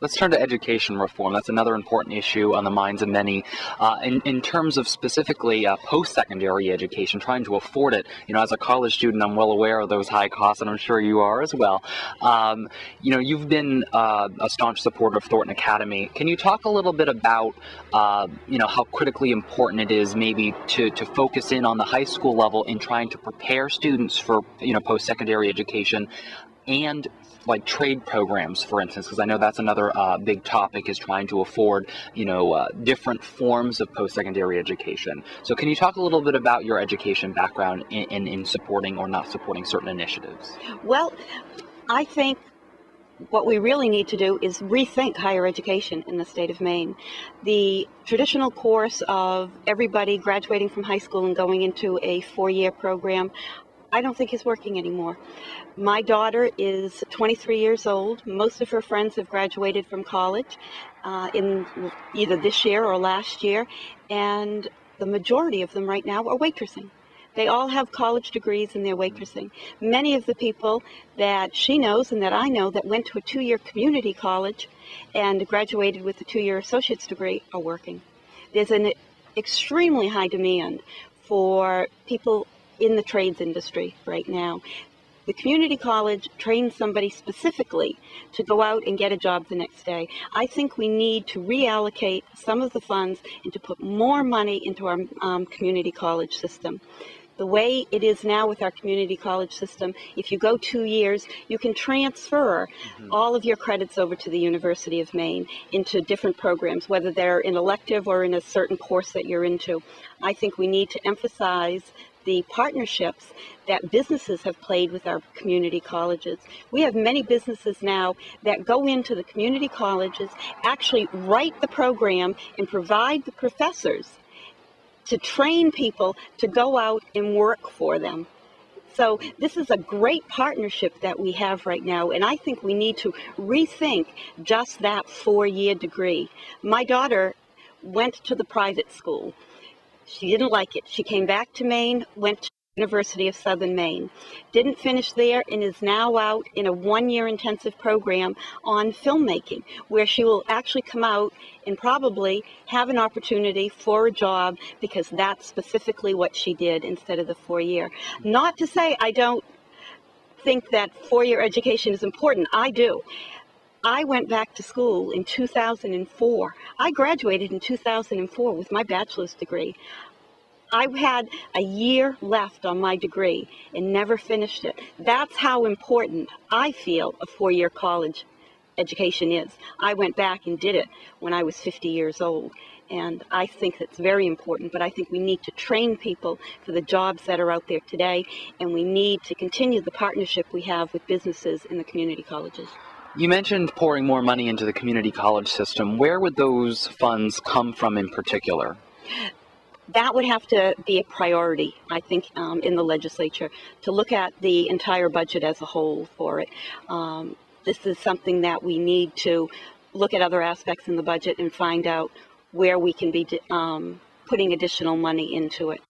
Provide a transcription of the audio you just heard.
Let's turn to education reform. That's another important issue on the minds of many. In terms of specifically post-secondary education, trying to afford it. You know, as a college student, I'm well aware of those high costs, and I'm sure you are as well. You know, you've been a staunch supporter of Thornton Academy. Can you talk a little bit about, you know, how critically important it is maybe to focus in on the high school level in trying to prepare students for, you know, post-secondary education, and like trade programs, for instance, because I know that's another big topic, is trying to afford, you know, different forms of post-secondary education. So can you talk a little bit about your education background in supporting or not supporting certain initiatives? Well, I think what we really need to do is rethink higher education in the state of Maine. The traditional course of everybody graduating from high school and going into a four-year program, I don't think is working anymore. My daughter is 23 years old. Most of her friends have graduated from college in either this year or last year, and the majority of them right now are waitressing. They all have college degrees and they're waitressing. Many of the people that she knows and that I know that went to a two-year community college and graduated with a two-year associate's degree are working. There's an extremely high demand for people in the trades industry right now. The community college trains somebody specifically to go out and get a job the next day. I think we need to reallocate some of the funds and to put more money into our community college system. The way it is now with our community college system, if you go 2 years, you can transfer all of your credits over to the University of Maine into different programs, whether they're an elective or in a certain course that you're into. I think we need to emphasize the partnerships that businesses have played with our community colleges. We have many businesses now that go into the community colleges, actually write the program and provide the professors to train people to go out and work for them. So this is a great partnership that we have right now, and I think we need to rethink just that four-year degree. My daughter went to the private school. She didn't like it. She came back to Maine, went to the University of Southern Maine, didn't finish there, and is now out in a one-year intensive program on filmmaking, where she will actually come out and probably have an opportunity for a job, because that's specifically what she did instead of the four-year. Not to say I don't think that four-year education is important. I do. I went back to school in 2004. I graduated in 2004 with my bachelor's degree. I had a year left on my degree and never finished it. That's how important I feel a four-year college education is. I went back and did it when I was 50 years old. And I think that's very important, but I think we need to train people for the jobs that are out there today, and we need to continue the partnership we have with businesses in the community colleges. You mentioned pouring more money into the community college system. Where would those funds come from in particular? That would have to be a priority, I think, in the legislature, to look at the entire budget as a whole for it. This is something that we need to look at other aspects in the budget and find out where we can be putting additional money into it.